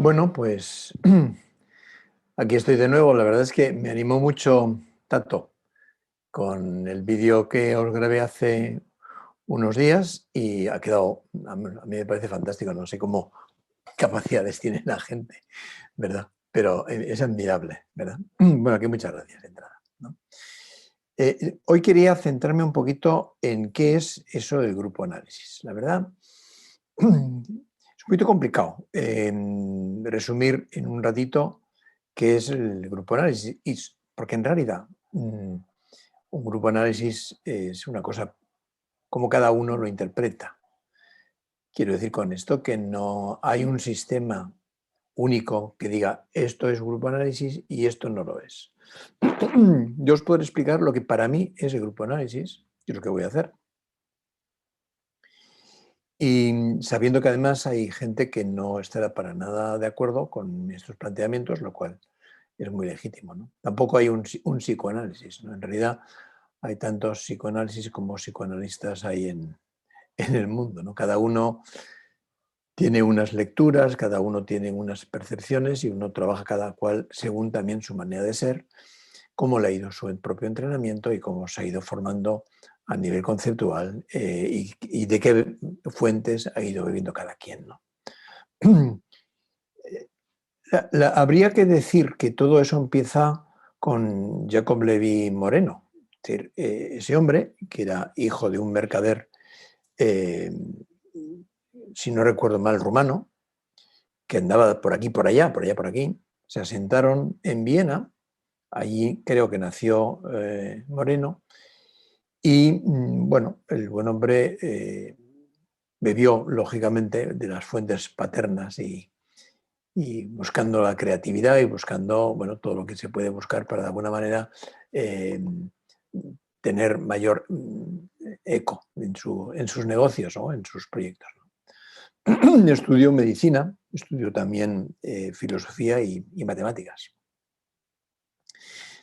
Bueno, pues aquí estoy de nuevo. La verdad es que me animó mucho Tato con el vídeo que os grabé hace unos días y ha quedado, a mí me parece fantástico. No sé cómo capacidades tiene la gente, ¿verdad? Pero es admirable, ¿verdad? Bueno, aquí muchas gracias de entrada, ¿no? Hoy quería centrarme un poquito en qué es eso del grupo análisis. La verdad, es un poquito complicado resumir en un ratito qué es el grupo análisis, porque en realidad un grupo análisis es una cosa como cada uno lo interpreta. Quiero decir con esto que no hay un sistema único que diga esto es grupo análisis y esto no lo es. Yo os puedo explicar lo que para mí es el grupo análisis y lo que voy a hacer. Y sabiendo que además hay gente que no estará para nada de acuerdo con estos planteamientos, lo cual es muy legítimo, ¿no? Tampoco hay un psicoanálisis, ¿no? En realidad hay tantos psicoanálisis como psicoanalistas hay en el mundo, ¿no? Cada uno tiene unas lecturas, cada uno tiene unas percepciones y uno trabaja cada cual según también su manera de ser, cómo le ha ido su propio entrenamiento y cómo se ha ido formando a nivel conceptual y de qué fuentes ha ido bebiendo cada quien, ¿no? Habría que decir que todo eso empieza con Jacob Levi Moreno, es decir, ese hombre que era hijo de un mercader, eh, si no recuerdo mal, rumano, que andaba por aquí, por allá, por allá, por aquí, se asentaron en Viena, allí creo que nació Moreno, y bueno, el buen hombre bebió lógicamente de las fuentes paternas y buscando la creatividad y buscando, bueno, todo lo que se puede buscar para de alguna manera eh, tener mayor eco en sus negocios o en sus proyectos, ¿no? Estudió medicina, estudió también filosofía y matemáticas.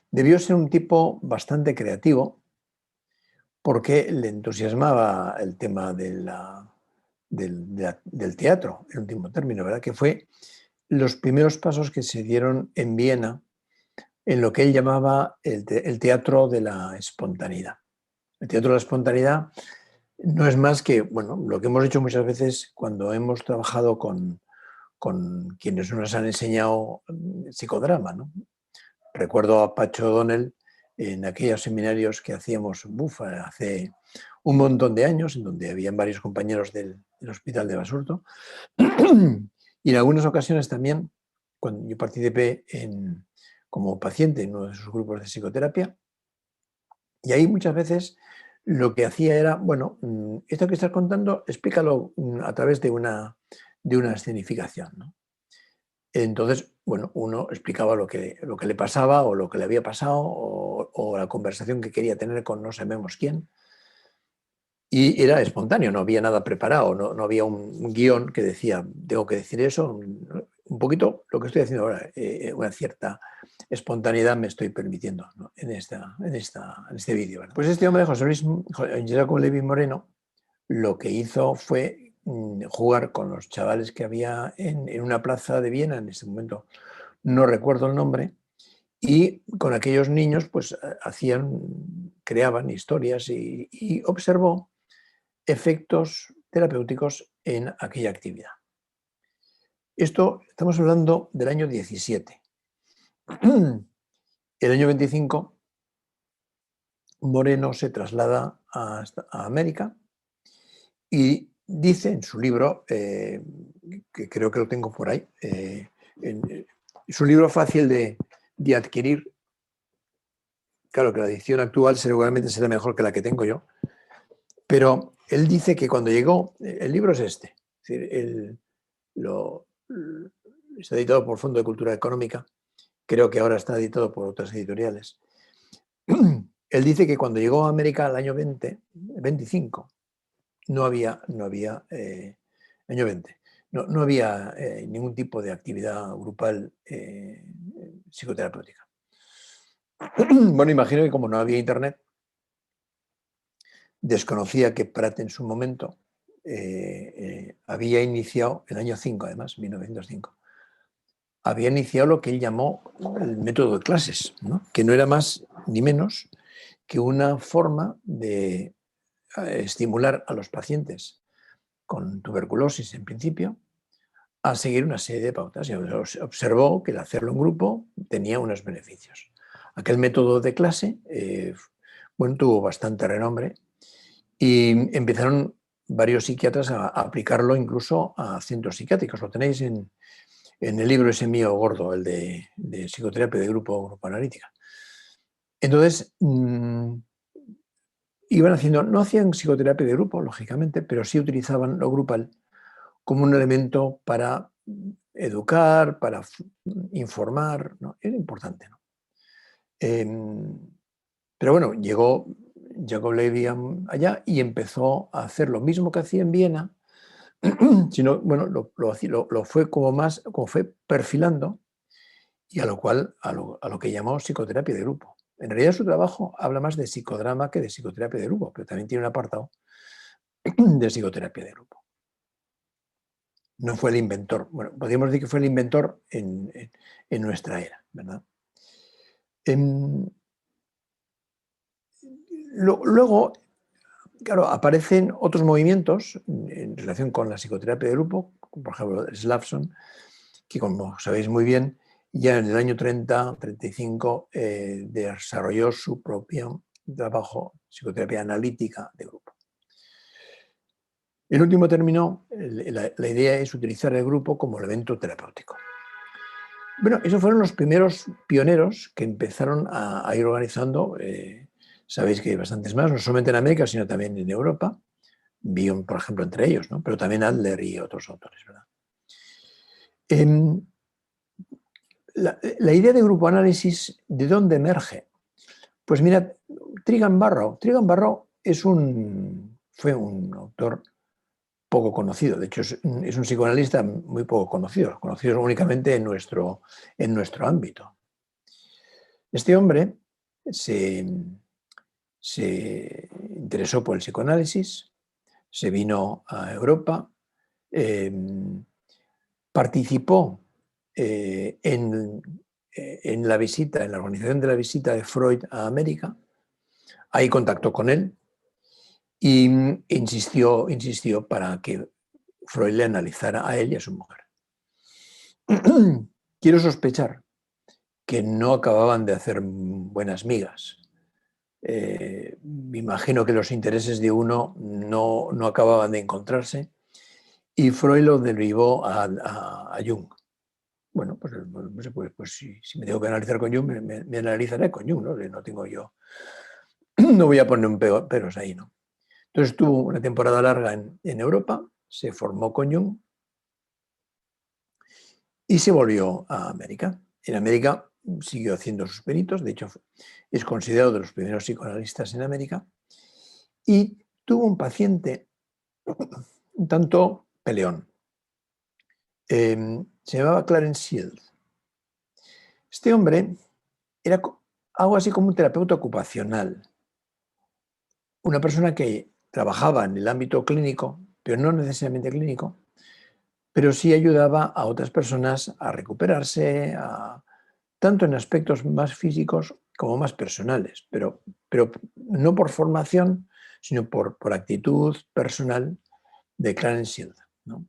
Debió ser un tipo bastante creativo porque le entusiasmaba el tema del teatro, en último término, ¿verdad? Que fue los primeros pasos que se dieron en Viena en lo que él llamaba el teatro de la espontaneidad. El teatro de la espontaneidad no es más que, bueno, lo que hemos hecho muchas veces cuando hemos trabajado con quienes nos han enseñado psicodrama, ¿no? Recuerdo a Pacho O'Donnell en aquellos seminarios que hacíamos hace un montón de años, en donde habían varios compañeros del Hospital de Basurto, y en algunas ocasiones también, cuando yo participé como paciente en uno de sus grupos de psicoterapia, y ahí muchas veces lo que hacía era, bueno, esto que estás contando, explícalo a través de una escenificación, ¿no? Entonces, bueno, uno explicaba lo que le pasaba o lo que le había pasado o la conversación que quería tener con no sabemos quién. Y era espontáneo, no había nada preparado, no había un guión que decía, tengo que decir eso. Un poquito lo que estoy haciendo ahora, una cierta espontaneidad me estoy permitiendo, ¿no? en este vídeo, ¿verdad? Pues este hombre, José Luis Jacob Levi Moreno, lo que hizo fue jugar con los chavales que había en una plaza de Viena, en ese momento no recuerdo el nombre, y con aquellos niños pues creaban historias y observó efectos terapéuticos en aquella actividad. Esto estamos hablando del año 17. El año 25, Moreno se traslada a América y dice en su libro, que creo que lo tengo por ahí, es un libro fácil de adquirir. Claro que la edición actual seguramente será mejor que la que tengo yo, pero él dice que cuando llegó, el libro es este, es decir, está editado por Fondo de Cultura Económica, creo que ahora está editado por otras editoriales. Él dice que cuando llegó a América al año 25, no había año 20, no había ningún tipo de actividad grupal psicoterapéutica. Bueno, imagino que como no había internet, desconocía que Prat en su momento había iniciado, el año 5 además, 1905, había iniciado lo que él llamó el método de clases, ¿no? Que no era más ni menos que una forma de estimular a los pacientes con tuberculosis en principio a seguir una serie de pautas y observó que el hacerlo en grupo tenía unos beneficios. Aquel método de clase bueno, tuvo bastante renombre y empezaron varios psiquiatras a aplicarlo incluso a centros psiquiátricos. Lo tenéis en el libro ese mío gordo, el de psicoterapia de grupo analítica. Entonces, iban haciendo, no hacían psicoterapia de grupo, lógicamente, pero sí utilizaban lo grupal como un elemento para educar, para informar, ¿no? Era importante, ¿no? Pero bueno, llegó Jacob Levi allá y empezó a hacer lo mismo que hacía en Viena, sino, bueno, lo fue como fue perfilando, y a lo que llamó psicoterapia de grupo. En realidad su trabajo habla más de psicodrama que de psicoterapia de grupo, pero también tiene un apartado de psicoterapia de grupo. No fue el inventor. Bueno, podríamos decir que fue el inventor en nuestra era, ¿verdad? Luego, claro, aparecen otros movimientos en relación con la psicoterapia de grupo, por ejemplo, Slavson, que como sabéis muy bien, ya en el año 30-35 desarrolló su propio trabajo, psicoterapia analítica de grupo. El último término, la idea es utilizar el grupo como elemento terapéutico. Bueno, esos fueron los primeros pioneros que empezaron a ir organizando. Sabéis que hay bastantes más, no solamente en América, sino también en Europa. Bion, por ejemplo, entre ellos, ¿no? Pero también Adler y otros autores, ¿verdad? La idea de grupo análisis, ¿de dónde emerge? Pues mira, Trigan Barrow fue un autor poco conocido, de hecho es un psicoanalista muy poco conocido únicamente en nuestro ámbito. Este hombre se interesó por el psicoanálisis, se vino a Europa, participó en la visita, en la organización de la visita de Freud a América. Ahí contactó con él y insistió para que Freud le analizara a él y a su mujer. Quiero sospechar que no acababan de hacer buenas migas. Me imagino que los intereses de uno no acababan de encontrarse y Freud lo derivó a Jung. Bueno, pues si me tengo que analizar con Jung, me analizaré con Jung, ¿no? No tengo yo, no voy a poner un peros ahí, ¿no? Entonces estuvo una temporada larga en Europa, se formó con Jung y se volvió a América. En América siguió haciendo sus peritos, de hecho es considerado de los primeros psicoanalistas en América, y tuvo un paciente un tanto peleón. Se llamaba Clarence Shield. Este hombre era algo así como un terapeuta ocupacional, una persona que trabajaba en el ámbito clínico, pero no necesariamente clínico, pero sí ayudaba a otras personas a recuperarse, tanto en aspectos más físicos como más personales, pero no por formación, sino por actitud personal de Clarence Shield, ¿no?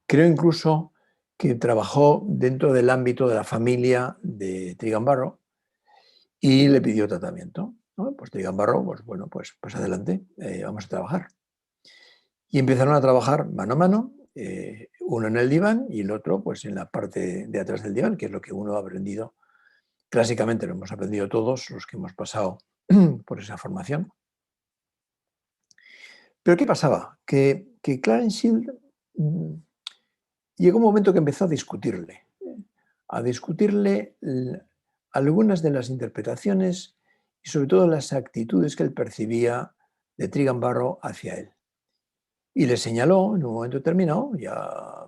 Creo incluso que trabajó dentro del ámbito de la familia de Trigan Barrow y le pidió tratamiento, ¿no? Pues Trigan Barrow, pues adelante, vamos a trabajar. Y empezaron a trabajar mano a mano, uno en el diván y el otro pues en la parte de atrás del diván, que es lo que uno ha aprendido. Clásicamente lo hemos aprendido todos los que hemos pasado por esa formación. Pero ¿qué pasaba? Que Clarence Shield llegó un momento que empezó a discutirle algunas de las interpretaciones y sobre todo las actitudes que él percibía de Trigan Barrow hacia él. Y le señaló en un momento determinado, ya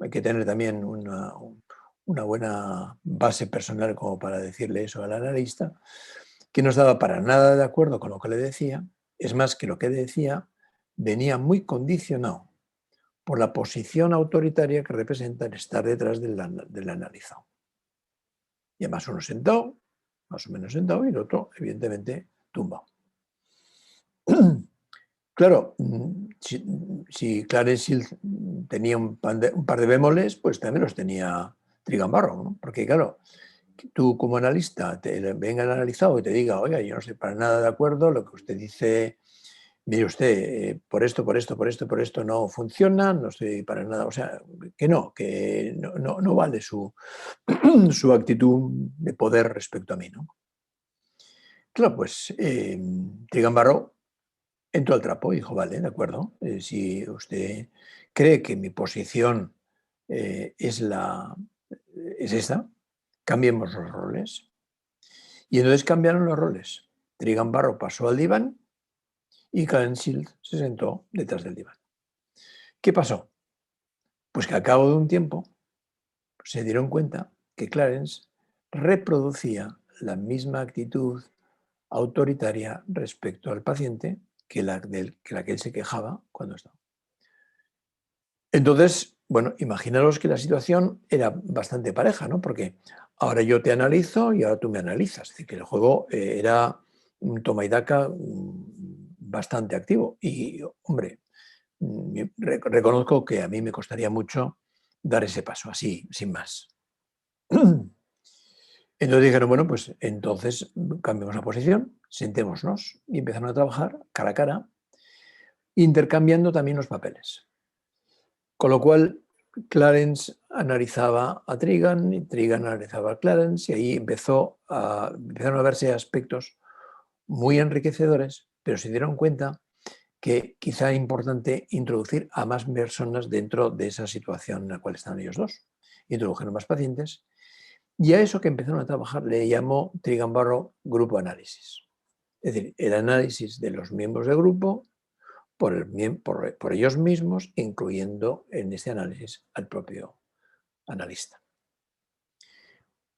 hay que tener también una buena base personal como para decirle eso al analista, que no estaba para nada de acuerdo con lo que le decía. Es más, que lo que decía venía muy condicionado por la posición autoritaria que representa el estar detrás del analizado. Y además uno sentado, más o menos sentado, y el otro, evidentemente, tumbado. Claro, si Clarence Hill tenía un par de bemoles, pues también los tenía Trigan Barrow, ¿no? Porque claro, tú como analista te venga el analizado y te diga, oiga, yo no estoy para nada de acuerdo, lo que usted dice, mire usted, por esto no funciona, no estoy para nada, o sea, que no vale su, su actitud de poder respecto a mí, ¿no? Claro, pues Trigan Barrow entró al trapo y dijo, vale, de acuerdo, si usted cree que mi posición es esta, cambiemos los roles. Y entonces cambiaron los roles. Trigan Barrow pasó al diván y Clarence Shield se sentó detrás del diván. ¿Qué pasó? Pues que al cabo de un tiempo se dieron cuenta que Clarence reproducía la misma actitud autoritaria respecto al paciente que la que él se quejaba cuando estaba. Entonces, bueno, imaginaros que la situación era bastante pareja, ¿no? Porque ahora yo te analizo y ahora tú me analizas. Es decir, que el juego era un toma y daca bastante activo. Y, hombre, reconozco que a mí me costaría mucho dar ese paso, así, sin más. Entonces dijeron, bueno, pues entonces cambiemos la posición, sentémonos y empezaron a trabajar cara a cara, intercambiando también los papeles. Con lo cual, Clarence analizaba a Trigan y Trigan analizaba a Clarence y ahí empezaron a verse aspectos muy enriquecedores, pero se dieron cuenta que quizá es importante introducir a más personas dentro de esa situación en la cual están ellos dos. Introdujeron más pacientes y a eso que empezaron a trabajar le llamó Trigan Barrow grupo análisis. Es decir, el análisis de los miembros del grupo por ellos mismos, incluyendo en este análisis al propio analista.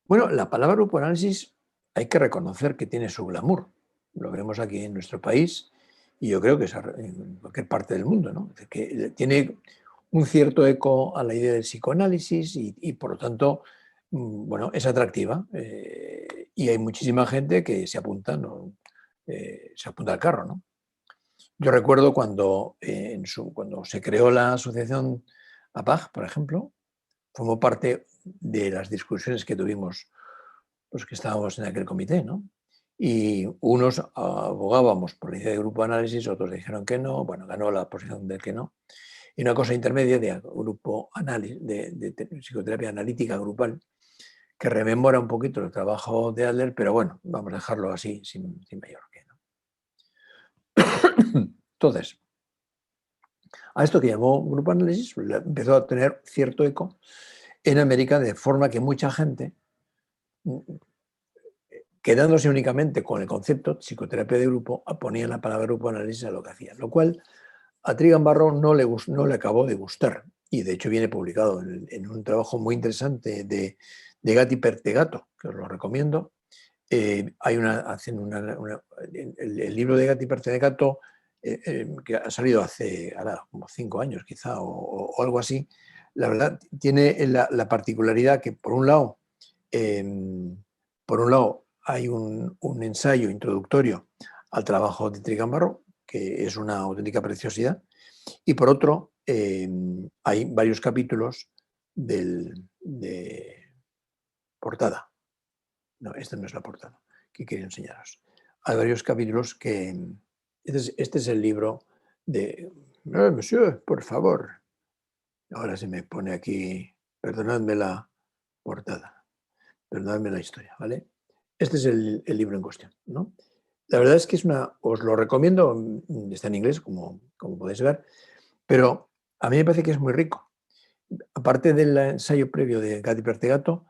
Bueno, la palabra grupo análisis hay que reconocer que tiene su glamour. Lo vemos aquí en nuestro país y yo creo que es en cualquier parte del mundo, ¿no? Es decir, que tiene un cierto eco a la idea del psicoanálisis y por lo tanto, bueno, es atractiva y hay muchísima gente que se apunta, ¿no? Se apunta al carro, ¿no? Yo recuerdo cuando se creó la asociación APAG, por ejemplo, formó parte de las discusiones que tuvimos los que estábamos en aquel comité, ¿no? Y unos abogábamos por la idea de grupo de análisis, otros dijeron que no, bueno, ganó la posición del que no. Y una cosa intermedia de grupo análisis, de psicoterapia analítica grupal, que rememora un poquito el trabajo de Adler, pero bueno, vamos a dejarlo así, sin mayor que no. Entonces, a esto que llamó grupo análisis empezó a tener cierto eco en América, de forma que mucha gente, quedándose únicamente con el concepto psicoterapia de grupo, ponía la palabra grupo análisis a lo que hacía, lo cual a Trigan Barrow no le acabó de gustar. Y de hecho viene publicado en un trabajo muy interesante de Gatti Pertegato, que os lo recomiendo. El libro de Gatti Pertegato, que ha salido hace ahora como 5 años quizá o algo así, la verdad tiene la particularidad que por un lado hay un ensayo introductorio al trabajo de Trigan Barrow, que es una auténtica preciosidad, y por otro hay varios capítulos de portada. No, esta no es la portada que quería enseñaros. Hay varios capítulos que... Este es el libro de... No, monsieur, por favor. Ahora se me pone aquí... Perdonadme la portada. Perdonadme la historia, ¿vale? Este es el libro en cuestión, ¿no? La verdad es que os lo recomiendo, está en inglés, como podéis ver, pero a mí me parece que es muy rico. Aparte del ensayo previo de Gatti Pertegato,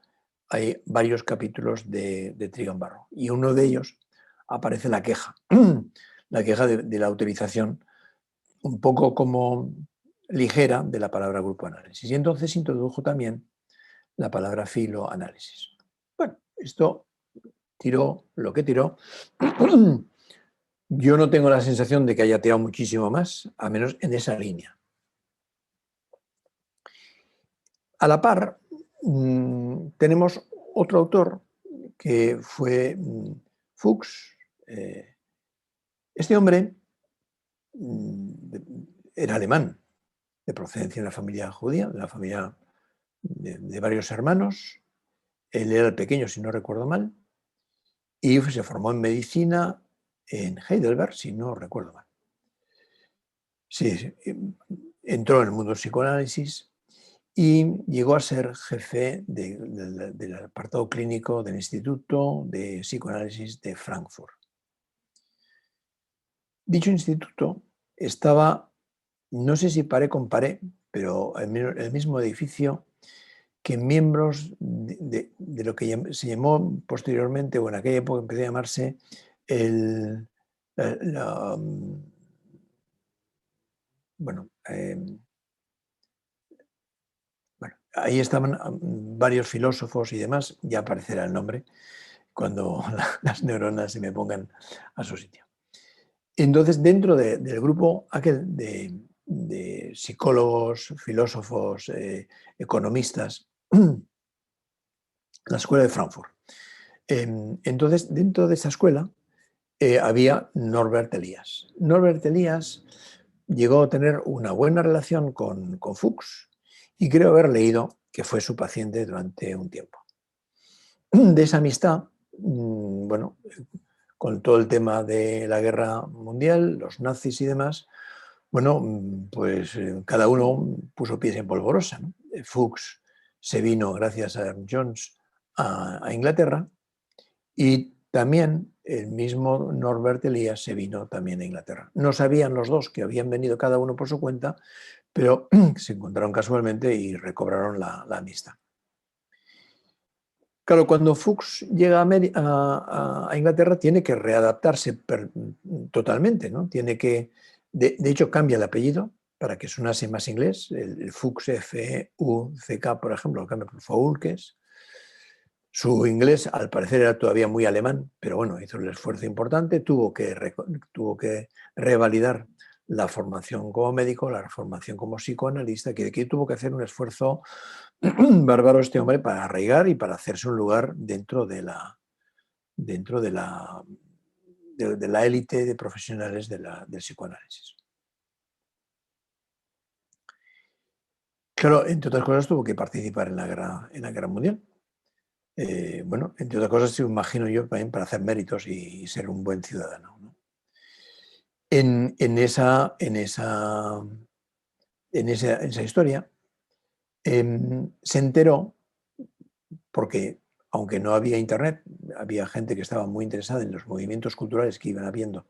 hay varios capítulos de Trigan Barrow y uno de ellos aparece la queja, la queja de la utilización un poco como ligera de la palabra grupo análisis. Y entonces introdujo también la palabra filoanálisis. Bueno, esto tiró lo que tiró. Yo no tengo la sensación de que haya tirado muchísimo más, a menos en esa línea. A la par, tenemos otro autor que fue Fuchs. Este hombre era alemán, de procedencia de una familia judía, de una familia de varios hermanos. Él era el pequeño, si no recuerdo mal, y se formó en medicina en Heidelberg, si no recuerdo mal. Sí, entró en el mundo del psicoanálisis y llegó a ser jefe del apartado clínico del Instituto de Psicoanálisis de Frankfurt. Dicho instituto estaba, no sé si paré con paré, pero en el mismo edificio que miembros de lo que se llamó posteriormente, o en aquella época empezó a llamarse bueno, ahí estaban varios filósofos y demás, ya aparecerá el nombre cuando las neuronas se me pongan a su sitio. Entonces, dentro del grupo aquel de psicólogos, filósofos, economistas, la escuela de Frankfurt. Entonces, dentro de esa escuela había Norbert Elias. Norbert Elias llegó a tener una buena relación con Fuchs y creo haber leído que fue su paciente durante un tiempo. De esa amistad, bueno, con todo el tema de la guerra mundial, los nazis y demás, bueno, pues cada uno puso pies en polvorosa, ¿no? Fuchs se vino, gracias a Jones, a Inglaterra, y también el mismo Norbert Elias se vino también a Inglaterra. No sabían los dos que habían venido cada uno por su cuenta, pero se encontraron casualmente y recobraron la amistad. Claro, cuando Fuchs llega a Inglaterra tiene que readaptarse totalmente, ¿no? Tiene que, de hecho, cambia el apellido para que sonase más inglés. El Fuchs, F-U-C-K, por ejemplo, lo cambia por Foulkes. Su inglés, al parecer, era todavía muy alemán, pero bueno, hizo el esfuerzo importante, tuvo que revalidar la formación como médico, la formación como psicoanalista, que tuvo que hacer un esfuerzo bárbaro este hombre para arraigar y para hacerse un lugar dentro de la élite de profesionales del psicoanálisis. Claro, entre otras cosas tuvo que participar en la guerra mundial. Bueno, entre otras cosas, imagino yo, también para hacer méritos y ser un buen ciudadano, ¿no? En esa historia se enteró, porque aunque no había internet, había gente que estaba muy interesada en los movimientos culturales que iban habiendo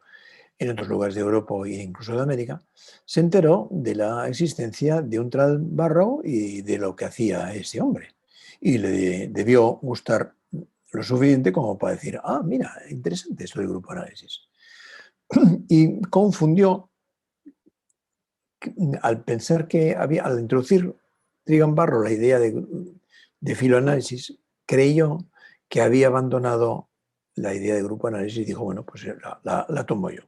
en otros lugares de Europa e incluso de América, se enteró de la existencia de un tal Barrow y de lo que hacía ese hombre. Y le debió gustar lo suficiente como para decir, mira, interesante esto del grupo análisis. Y confundió, al pensar que al introducir Trigan Barrow la idea de filoanálisis, creyó que había abandonado la idea de grupo análisis y dijo, bueno, pues la tomo yo.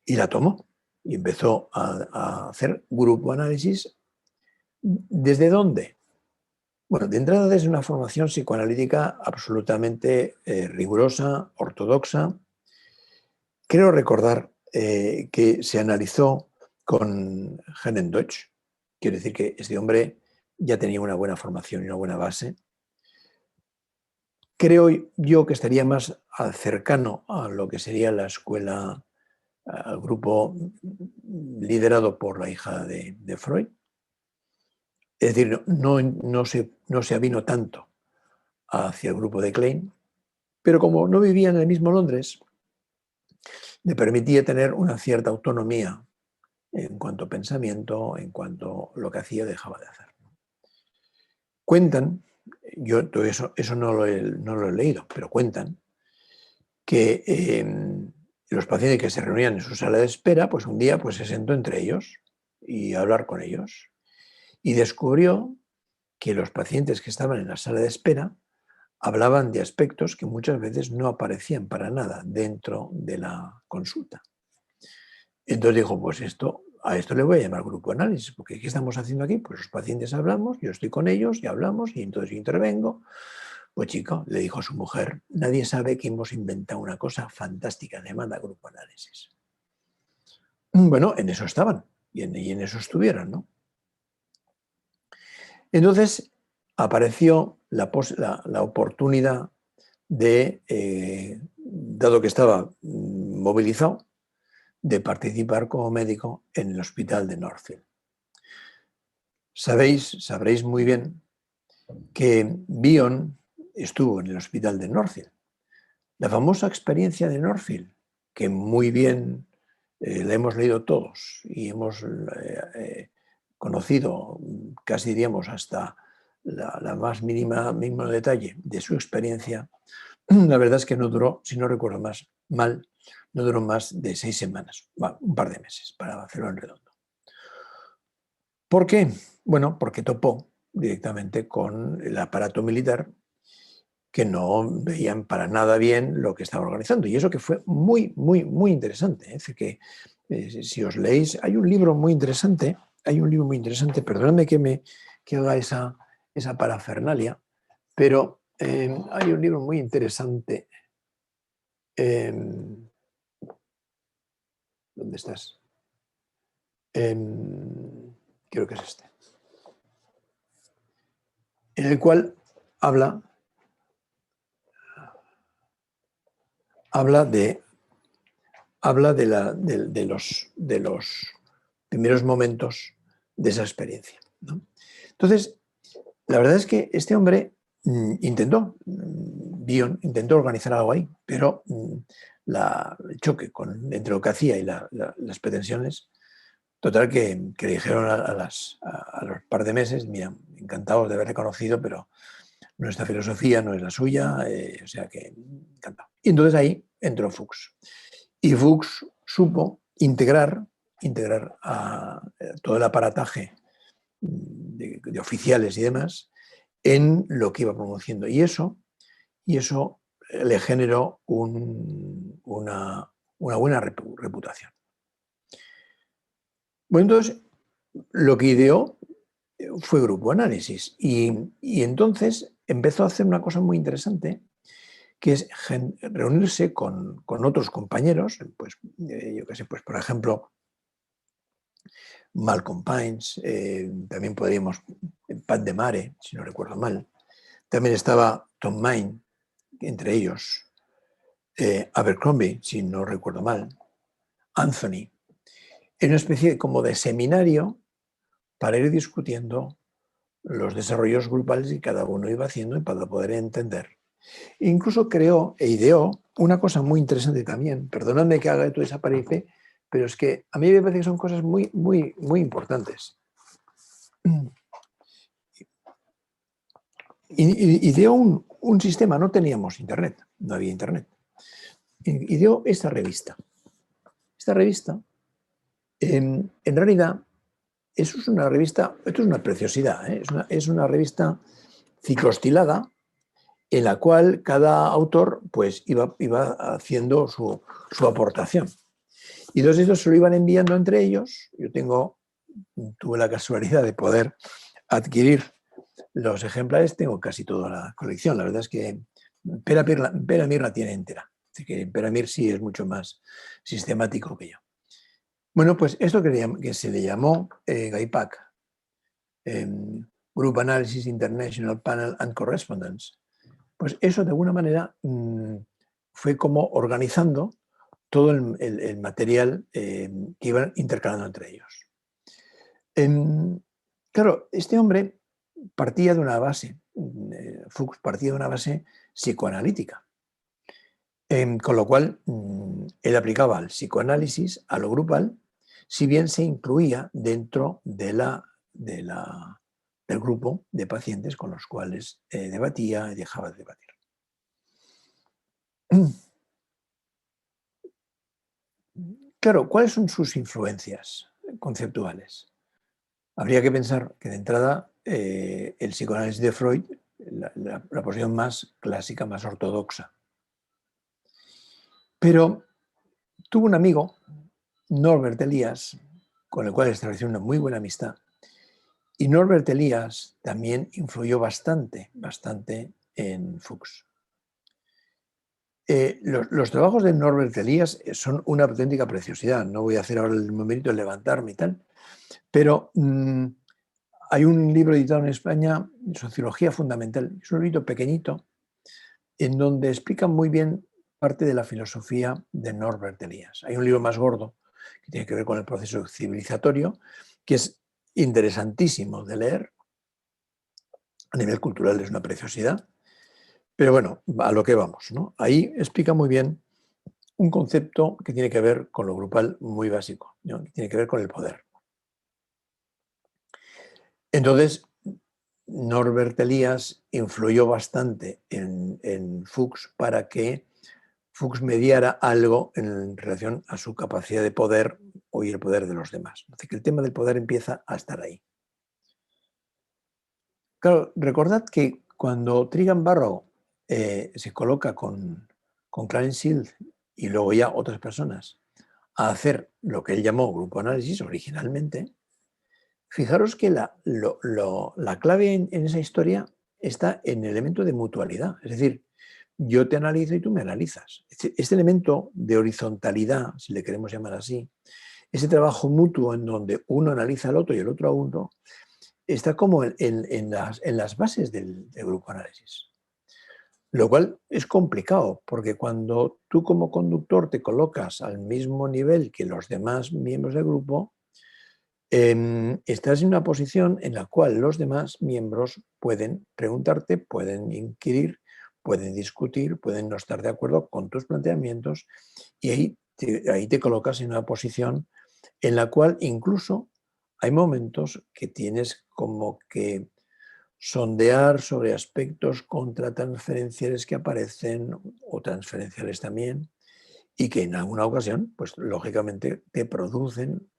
Y la tomó y empezó a hacer grupo análisis. ¿Desde dónde? Bueno, de entrada desde una formación psicoanalítica absolutamente rigurosa, ortodoxa. Creo recordar que se analizó con Hermann Deutsch. Quiero decir que este hombre ya tenía una buena formación y una buena base. Creo yo que estaría más cercano a lo que sería la escuela, al grupo liderado por la hija de Freud. Es decir, no se avino tanto hacia el grupo de Klein, pero como no vivía en el mismo Londres, le permitía tener una cierta autonomía en cuanto a pensamiento, en cuanto a lo que hacía o dejaba de hacer. Cuentan, yo todo eso no lo he leído, pero cuentan que los pacientes que se reunían en su sala de espera, pues un día pues se sentó entre ellos y a hablar con ellos. Y descubrió que los pacientes que estaban en la sala de espera hablaban de aspectos que muchas veces no aparecían para nada dentro de la consulta. Entonces dijo, pues esto a esto le voy a llamar grupo análisis, porque ¿qué estamos haciendo aquí? Pues los pacientes hablamos, yo estoy con ellos y hablamos y entonces intervengo. Pues chico, le dijo a su mujer, nadie sabe que hemos inventado una cosa fantástica llamada grupo análisis. Bueno, en eso estaban y en eso estuvieron, ¿no? Entonces apareció la oportunidad de, dado que estaba movilizado, de participar como médico en el hospital de Northfield. Sabréis muy bien que Bion estuvo en el hospital de Northfield. La famosa experiencia de Northfield, que muy bien la hemos leído todos y hemos conocido, casi diríamos hasta la más mínimo detalle de su experiencia, la verdad es que no duró, si no recuerdo mal, no duró más de 6 semanas, bueno, un par de meses, para hacerlo en redondo. ¿Por qué? Bueno, porque topó directamente con el aparato militar, que no veían para nada bien lo que estaba organizando. Y eso que fue muy, muy, muy interesante. Es decir, que si os leéis, hay un libro muy interesante, perdonadme que haga esa parafernalia, pero hay un libro muy interesante. ¿Dónde estás? Creo que es este. En el cual habla de los primeros momentos de esa experiencia, ¿no? Entonces, la verdad es que este hombre Bion intentó organizar algo ahí, pero el choque entre lo que hacía y las pretensiones, total que dijeron a los par de meses, mira, encantados de haberle conocido, pero nuestra filosofía no es la suya, o sea que encantado. Y entonces ahí entró Fuchs. Y Fuchs supo integrar a todo el aparataje de oficiales y demás en lo que iba produciendo. Y eso le generó una buena reputación. Bueno, entonces lo que ideó fue Grupo Análisis y entonces empezó a hacer una cosa muy interesante, que es reunirse con otros compañeros, pues yo qué sé, pues por ejemplo Malcolm Pines, también podríamos Pat de Mare, si no recuerdo mal, también estaba Tom Main, entre ellos Abercrombie, si no recuerdo mal, Anthony, en una especie como de seminario para ir discutiendo los desarrollos grupales que cada uno iba haciendo y para poder entender. Incluso creó e ideó una cosa muy interesante también, perdonadme que haga toda esa parece, pero es que a mí me parece que son cosas muy, muy, muy importantes. Ideó un sistema, no teníamos internet, no había internet. Ideó esta revista. Esta revista, en realidad, eso es una revista, esto es una preciosidad, es una revista ciclostilada en la cual cada autor pues iba haciendo su aportación. Y entonces ellos se lo iban enviando entre ellos. Tuve la casualidad de poder adquirir los ejemplares, tengo casi toda la colección. La verdad es que Peramir la tiene entera. Así que Peramir sí es mucho más sistemático que yo. Bueno, pues esto que se le llamó GAIPAC, Group Analysis International Panel and Correspondence, pues eso de alguna manera fue como organizando todo el material que iban intercalando entre ellos. Claro, este hombre partía de una base, Fuchs partía de una base psicoanalítica, con lo cual él aplicaba el psicoanálisis a lo grupal, si bien se incluía dentro del grupo de pacientes con los cuales debatía y dejaba de debatir. Claro, ¿cuáles son sus influencias conceptuales? Habría que pensar que de entrada el psicoanálisis de Freud, la posición más clásica, más ortodoxa. Pero tuvo un amigo, Norbert Elias, con el cual estableció una muy buena amistad. Y Norbert Elias también influyó bastante en Fuchs. Los trabajos de Norbert Elias son una auténtica preciosidad. No voy a hacer ahora el momento de levantarme y tal, pero hay un libro editado en España, Sociología Fundamental. Es un libro pequeñito en donde explica muy bien parte de la filosofía de Norbert Elias. Hay un libro más gordo que tiene que ver con el proceso civilizatorio, que es interesantísimo de leer. A nivel cultural es una preciosidad. Pero bueno, a lo que vamos, ¿no? Ahí explica muy bien un concepto que tiene que ver con lo grupal muy básico, ¿no? Que tiene que ver con el poder. Entonces, Norbert Elias influyó bastante en Fuchs para que Fuchs mediara algo en relación a su capacidad de poder y el poder de los demás. Así que el tema del poder empieza a estar ahí. Claro, recordad que cuando Trigan Barrow se coloca con Clarence Seals y luego ya otras personas a hacer lo que él llamó grupo análisis originalmente, fijaros que la clave en esa historia está en el elemento de mutualidad. Es decir, yo te analizo y tú me analizas. Este elemento de horizontalidad, si le queremos llamar así, ese trabajo mutuo en donde uno analiza al otro y el otro a uno, está como en las bases del grupo análisis. Lo cual es complicado, porque cuando tú como conductor te colocas al mismo nivel que los demás miembros del grupo, estás en una posición en la cual los demás miembros pueden preguntarte, pueden inquirir, pueden discutir, pueden no estar de acuerdo con tus planteamientos, y ahí te colocas en una posición en la cual incluso hay momentos que tienes como que sondear sobre aspectos contratransferenciales que aparecen o transferenciales también, y que en alguna ocasión, pues lógicamente, te producen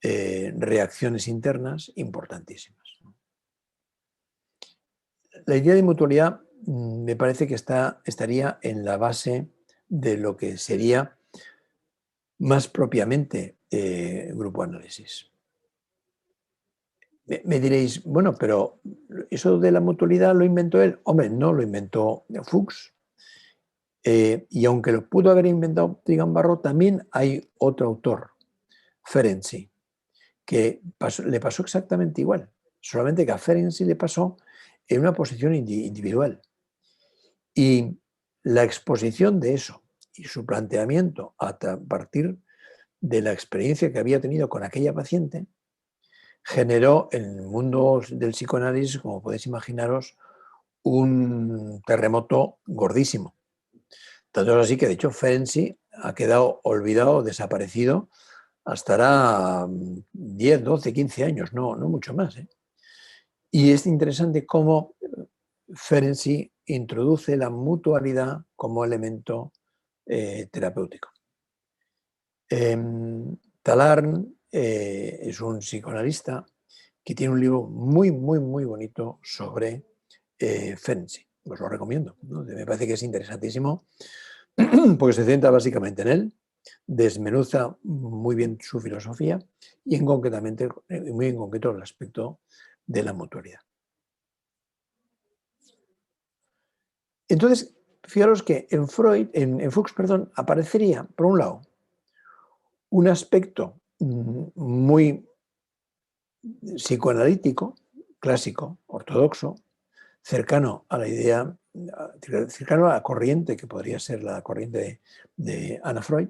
reacciones internas importantísimas. La idea de mutualidad me parece que estaría en la base de lo que sería más propiamente grupo análisis. Me diréis, bueno, pero eso de la mutualidad lo inventó él. Hombre, no lo inventó Fuchs. Y aunque lo pudo haber inventado Trigan Barrow, también hay otro autor, Ferenczi, que le pasó exactamente igual. Solamente que a Ferenczi le pasó en una posición individual. Y la exposición de eso y su planteamiento a partir de la experiencia que había tenido con aquella paciente generó en el mundo del psicoanálisis, como podéis imaginaros, un terremoto gordísimo. Tanto es así que, de hecho, Ferenczi ha quedado olvidado, desaparecido, hasta 10, 12, 15 años, no mucho más. Y es interesante cómo Ferenczi introduce la mutualidad como elemento terapéutico. Talarn es un psicoanalista que tiene un libro muy bonito sobre Ferenczi. Os lo recomiendo, ¿no? Me parece que es interesantísimo porque se centra básicamente en él, desmenuza muy bien su filosofía y muy en concreto el aspecto de la mutualidad. Entonces, fijaros que en Fuchs, aparecería, por un lado, un aspecto muy psicoanalítico, clásico, ortodoxo, cercano a la idea, cercano a la corriente que podría ser la corriente de Anna Freud.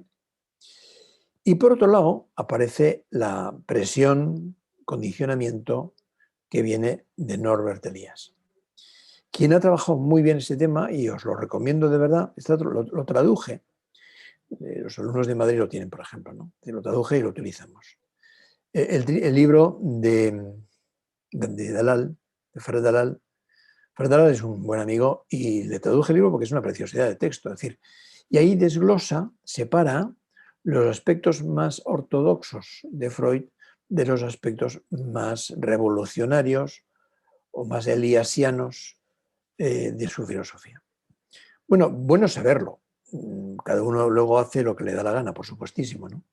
Y por otro lado, aparece la presión, condicionamiento que viene de Norbert Elias, quien ha trabajado muy bien este tema y os lo recomiendo de verdad. Lo traduje. Los alumnos de Madrid lo tienen, por ejemplo, ¿no? Lo traduje y lo utilizamos. El libro de Dalal, de Fred Dalal. Fred Dalal es un buen amigo y le traduje el libro porque es una preciosidad de texto. Es decir, y ahí desglosa, separa los aspectos más ortodoxos de Freud de los aspectos más revolucionarios o más eliasianos de su filosofía. Bueno saberlo. Cada uno luego hace lo que le da la gana, por supuestísimo, ¿no?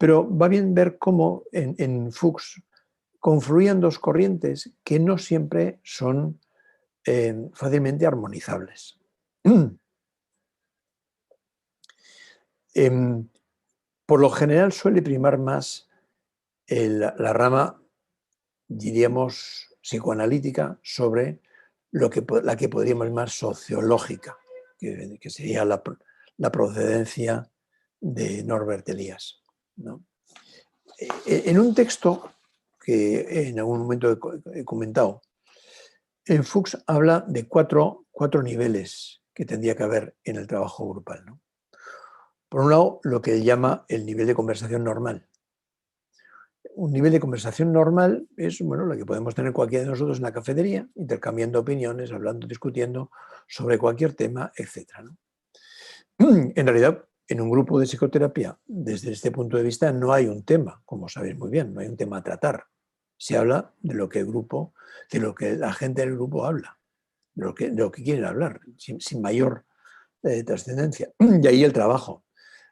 Pero va bien ver cómo en Fuchs confluían dos corrientes que no siempre son fácilmente armonizables. Por lo general suele primar más la rama, diríamos, psicoanalítica sobre la que podríamos llamar sociológica, que sería la procedencia de Norbert Elias, ¿no? En un texto que en algún momento he comentado, Fuchs habla de cuatro niveles que tendría que haber en el trabajo grupal, ¿no? Por un lado, lo que él llama el nivel de conversación normal. Un nivel de conversación normal es, bueno, lo que podemos tener cualquiera de nosotros en la cafetería, intercambiando opiniones, hablando, discutiendo sobre cualquier tema, etc., ¿no? En realidad, en un grupo de psicoterapia, desde este punto de vista, no hay un tema, como sabéis muy bien, no hay un tema a tratar. Se habla de lo que el grupo, de lo que la gente del grupo habla, de lo que quieren hablar, sin mayor trascendencia. Y ahí el trabajo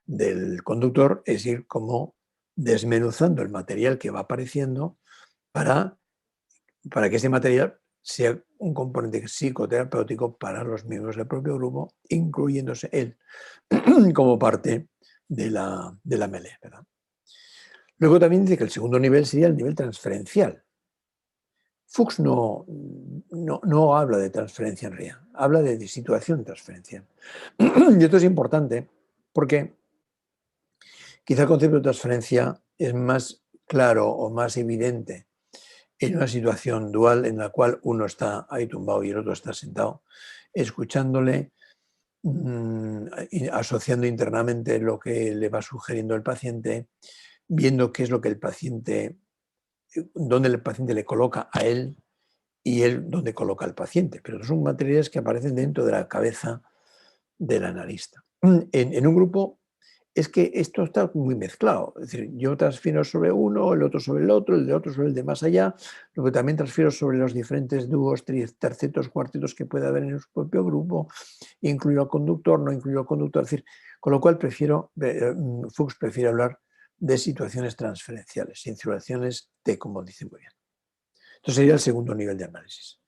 del conductor es ir como desmenuzando el material que va apareciendo para que ese material sea un componente psicoterapéutico para los miembros del propio grupo, incluyéndose él como parte de la melee, ¿verdad? Luego también dice que el segundo nivel sería el nivel transferencial. Fuchs no habla de transferencia en realidad, habla de situación transferencial. Y esto es importante porque quizá el concepto de transferencia es más claro o más evidente en una situación dual en la cual uno está ahí tumbado y el otro está sentado, escuchándole, asociando internamente lo que le va sugiriendo el paciente, viendo qué es lo que el paciente, dónde el paciente le coloca a él y él dónde coloca al paciente. Pero son materiales que aparecen dentro de la cabeza del analista. En un grupo es que esto está muy mezclado. Es decir, yo transfiero sobre uno, el otro sobre el otro, el de otro sobre el de más allá, luego también transfiero sobre los diferentes dúos, tercetos, cuartetos que puede haber en su propio grupo, incluyo al conductor, no incluyo al conductor. Es decir, con lo cual Fuchs prefiere hablar de situaciones transferenciales, situaciones T, como dice muy bien. Entonces sería el segundo nivel de análisis.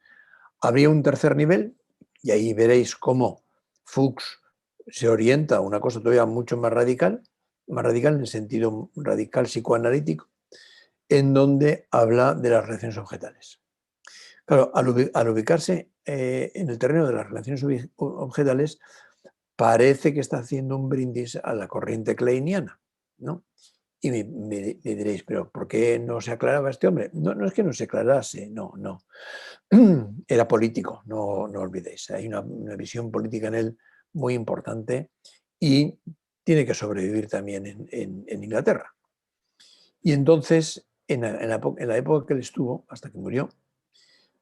Habría un tercer nivel, y ahí veréis cómo Fuchs se orienta a una cosa todavía mucho más radical en el sentido radical psicoanalítico, en donde habla de las relaciones objetales. Claro, al ubicarse en el terreno de las relaciones objetales, parece que está haciendo un brindis a la corriente kleiniana, ¿no? Y me diréis, pero ¿por qué no se aclaraba este hombre? No es que no se aclarase, no. Era político, no olvidéis. Hay una visión política en él muy importante y tiene que sobrevivir también en Inglaterra. Y entonces, en la época que él estuvo, hasta que murió,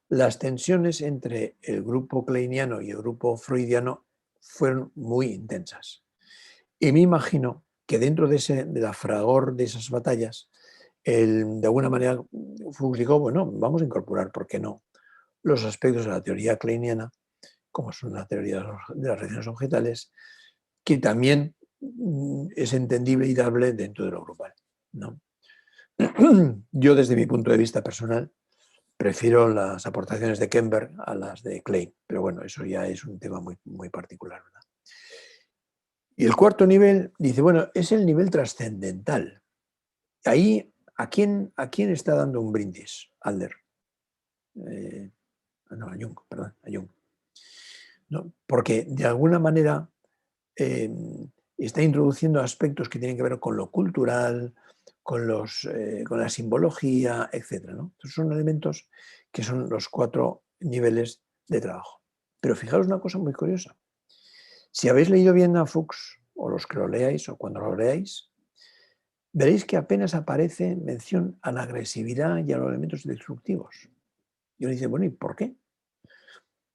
las tensiones entre el grupo kleiniano y el grupo freudiano fueron muy intensas. Y me imagino que dentro de la fragor de esas batallas, de alguna manera Fuchs dijo, bueno, vamos a incorporar, ¿por qué no?, los aspectos de la teoría kleiniana, como son la teoría de las relaciones objetales, que también es entendible y dable dentro de lo grupal, ¿no? Yo, desde mi punto de vista personal, prefiero las aportaciones de Kemper a las de Klein, pero bueno, eso ya es un tema muy, muy particular, ¿verdad? Y el cuarto nivel, dice, bueno, es el nivel trascendental. Ahí, ¿a quién está dando un brindis? Adler. A Jung, perdón, a Jung. ¿No? Porque de alguna manera está introduciendo aspectos que tienen que ver con lo cultural, con la simbología, etc., ¿no? Entonces son elementos que son los cuatro niveles de trabajo. Pero fijaros una cosa muy curiosa. Si habéis leído bien a Fuchs, o los que lo leáis, o cuando lo leáis, veréis que apenas aparece mención a la agresividad y a los elementos destructivos. Y uno dice, bueno, ¿y por qué?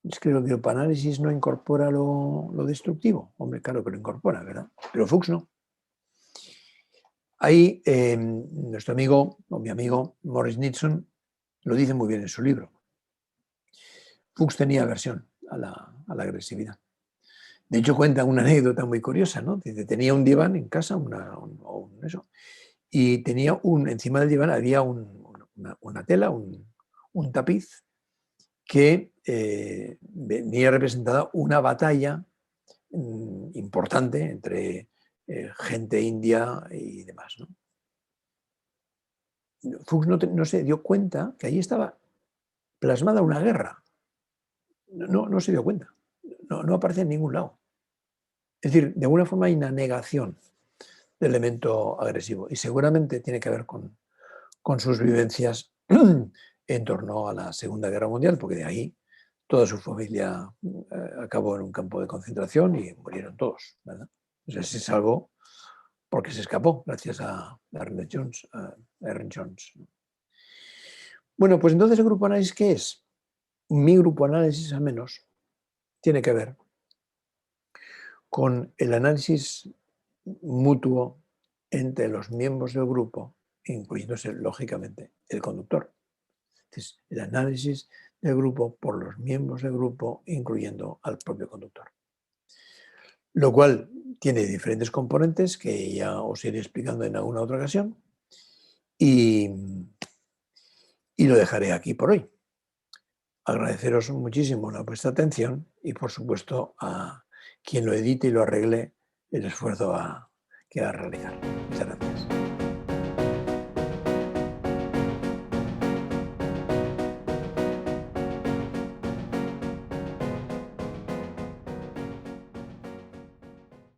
Es que el biopanálisis no incorpora lo destructivo. Hombre, claro que lo incorpora, ¿verdad? Pero Fuchs no. Ahí nuestro amigo, o mi amigo Morris Nixon, lo dice muy bien en su libro. Fuchs tenía aversión a la agresividad. De hecho, cuenta una anécdota muy curiosa, ¿no? Dice, tenía un diván en casa, eso, y tenía encima del diván había una tela, un tapiz que venía representada una batalla importante entre gente india y demás, ¿no? Fuchs no se dio cuenta que ahí estaba plasmada una guerra. No se dio cuenta. No aparece en ningún lado. Es decir, de alguna forma hay una negación del elemento agresivo y seguramente tiene que ver con sus vivencias en torno a la Segunda Guerra Mundial, porque de ahí toda su familia acabó en un campo de concentración y murieron todos, ¿verdad? O sea, se salvó porque se escapó gracias a Ernest Jones. Ernest Jones. Bueno, pues entonces el grupo análisis, ¿qué es? Mi grupo análisis, al menos, tiene que ver con el análisis mutuo entre los miembros del grupo, incluyéndose, lógicamente, el conductor. Entonces, el análisis del grupo por los miembros del grupo, incluyendo al propio conductor. Lo cual tiene diferentes componentes que ya os iré explicando en alguna otra ocasión y lo dejaré aquí por hoy. Agradeceros muchísimo la vuestra atención y, por supuesto, a quien lo edite y lo arregle el esfuerzo que va a realizar. Muchas gracias.